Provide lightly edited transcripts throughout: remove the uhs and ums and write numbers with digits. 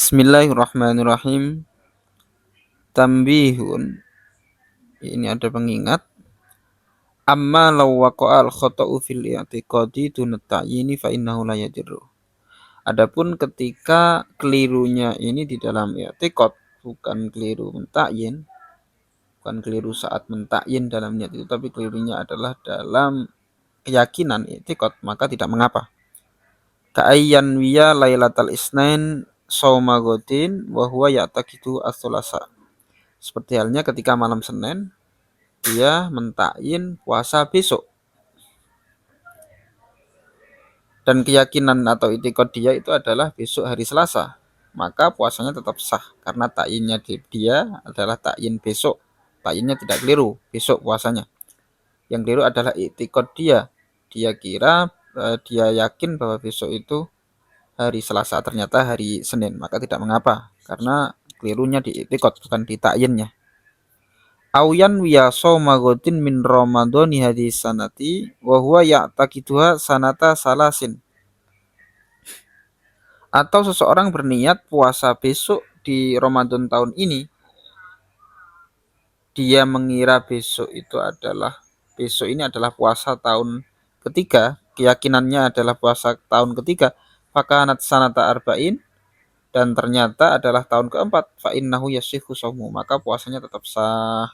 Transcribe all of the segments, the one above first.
Bismillahirrahmanirrahim. Tambihun. Ini ada pengingat. Amma law waqa'al khata'u fil i'tiqadi dunat ta'yini fa innahu la yajru. Adapun ketika kelirunya ini di dalam i'tiqad, bukan keliru mentakyin, bukan keliru saat mentakyin dalam niat itu, tapi kelirunya adalah dalam keyakinan i'tiqad, maka tidak mengapa. Ka'ayyan wiya lailatal isnain sauma godin wa huwa ya'taqidu as-sulasa. Seperti halnya ketika malam Senin dia mentakyin puasa besok, dan keyakinan atau itikad dia itu adalah besok hari Selasa, maka puasanya tetap sah karena takyinnya dia adalah takyin besok. Takyinnya tidak keliru, besok puasanya. Yang keliru adalah itikad dia. Dia kira dia yakin bahwa besok itu hari Selasa, ternyata hari Senin, maka tidak mengapa karena kelirunya di itikad bukan di takyinnya. Auyan wiya soma godin min ramadhani hadis sanati wa huwa ya'taqiduha sanata salasin. Atau seseorang berniat puasa besok di Ramadan tahun ini, dia mengira besok ini adalah puasa tahun ketiga, keyakinannya adalah puasa tahun ketiga, fakanat sanata arba'in, dan ternyata adalah tahun keempat, fa innahu yasihhu shaumu, maka puasanya tetap sah.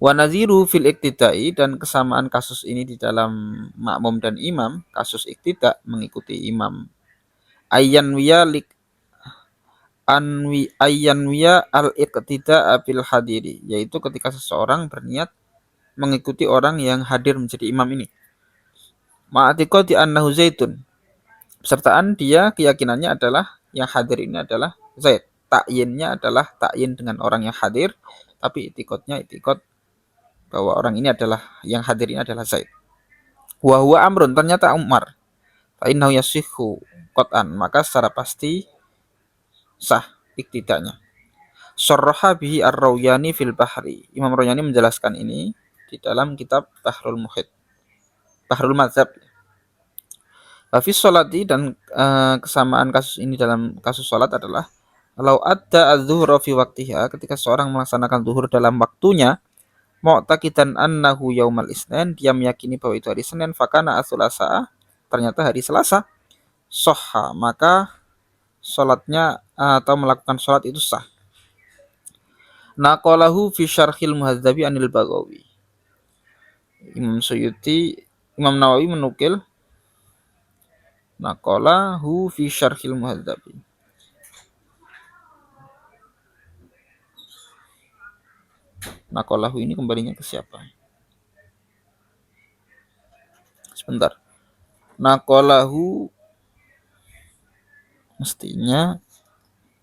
Wa naziru fil iktidai, dan kesamaan kasus ini di dalam makmum dan imam, kasus iktida mengikuti imam. Ayyan wiya al-iqtida bil hadiri, yaitu ketika seseorang berniat mengikuti orang yang hadir menjadi imam ini. Ma'atiqadi annahu zaitun, sertaan dia keyakinannya adalah yang hadir ini adalah Zaid. Takyinnya adalah takyin dengan orang yang hadir, tapi itikadnya itikad bahwa orang ini adalah yang hadir ini adalah Zaid. Wa huwa amrun, ternyata Umar. Fa innahu yasihhu qat'an, maka secara pasti sah iktidanya. Syarraha bihi ar-Rawyani fil Bahri. Imam Rawyani menjelaskan ini di dalam kitab Bahrul Muhit, Bahrul Madzhab. Hafiz sholati, dan kesamaan kasus ini dalam kasus sholat adalah kalau ada az-zuhra fi waqtiha, ketika seorang melaksanakan zuhur dalam waktunya, mu'taqidan annahu yaumal isnin, dia meyakini bahwa itu hari Senin, fakana as-sulasa, ternyata hari Selasa, sahha, maka sholatnya atau melakukan sholat itu sah. Naqalahu fi syarhil muhadzabi anil Baghawi. Imam Nawawi menukil naqalahu fi syarhil muhadzabi. Naqalahu ini kembalinya ke siapa? Sebentar. Naqalahu mestinya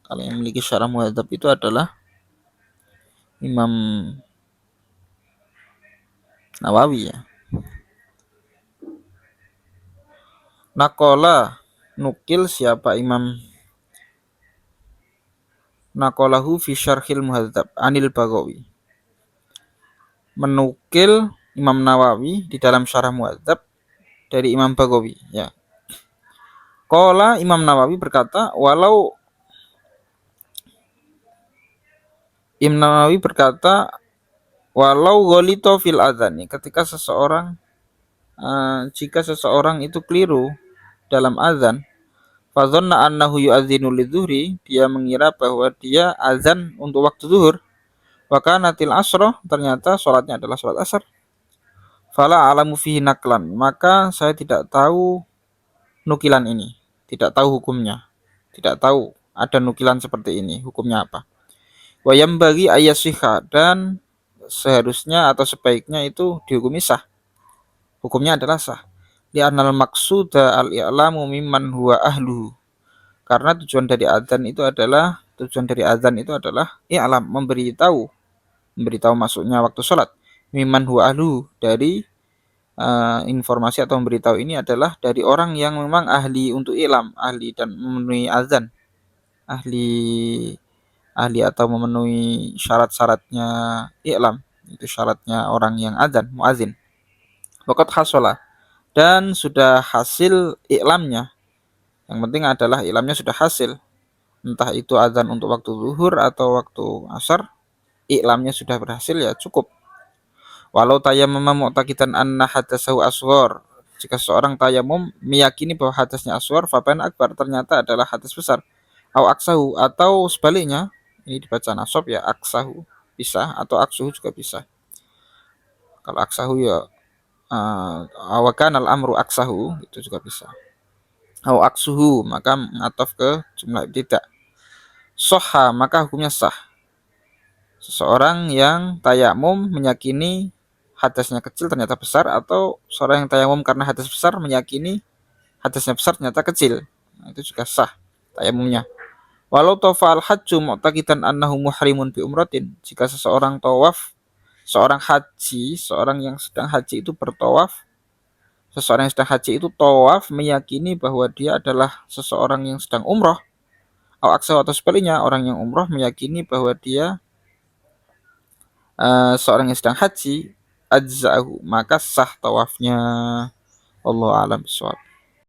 kalau yang memiliki syarah muhadzab itu adalah Imam Nawawi ya. Naqala, nukil siapa? Imam Naqalahu fi syarhil muhadzab anil Baghawi, menukil Imam Nawawi di dalam syarah muhadzab dari Imam Baghawi ya. Qala, Imam Nawawi berkata, walau ghalito fil adzani, ketika seseorang jika seseorang itu keliru dalam azan, fadzanna annahu yu'adzinu lidzuhri, dia mengira bahwa dia azan untuk waktu zuhur, wa kanatil asra, ternyata salatnya adalah salat asar, fala alamu fihi naklan, maka saya tidak tahu nukilan ini, tidak tahu hukumnya, tidak tahu ada nukilan seperti ini, hukumnya apa. Wa yambaghi ayyasihha, dan seharusnya atau sebaiknya itu dihukumi sah, hukumnya adalah sah. Li'annal maqsuda al-i'lamu mimman huwa ahluhu, karena tujuan dari azan itu adalah i'lam, memberitahu masuknya waktu sholat. Mimman huwa ahluhu, dari informasi atau memberitahu ini adalah dari orang yang memang ahli untuk i'lam, ahli dan memenuhi azan, ahli atau memenuhi syarat-syaratnya i'lam, itu syaratnya orang yang azan, muazin. Waqad hasola, dan sudah hasil i'lamnya, Yang penting adalah ilamnya sudah hasil. Entah itu adzan untuk waktu zuhur atau waktu asar, iklamnya sudah berhasil ya cukup. Walau tayammama mu'taqidan anna hadasahu asghar. Jika seorang tayamum meyakini bahwa hadasnya asghar, fapan akbar ternyata adalah hadas besar. Au aksahu atau sebaliknya, ini dibaca nasab ya, aksahu bisa atau aksuhu juga bisa. Kalau aksahu ya awakan al-amru aksahu itu juga bisa. Au aksuhu maka mengataf ke jumlah tidak. Soha maka hukumnya sah. Seseorang yang tayamum meyakini hadasnya kecil ternyata besar, atau seorang yang tayamum karena hadas besar meyakini hadasnya besar ternyata kecil, nah, itu juga sah tayamumnya. Walau tawaf al-hajju mu'taqidan annahu muhrimun bi umratin, jika seseorang tawaf, seorang yang sedang haji itu bertawaf, seseorang yang sedang haji itu tawaf meyakini bahwa dia adalah seseorang yang sedang umroh, atau sebaliknya orang yang umroh meyakini bahwa dia seorang yang sedang haji, ajza'ahu maka sah tawafnya. Wallahu a'lam bishawab.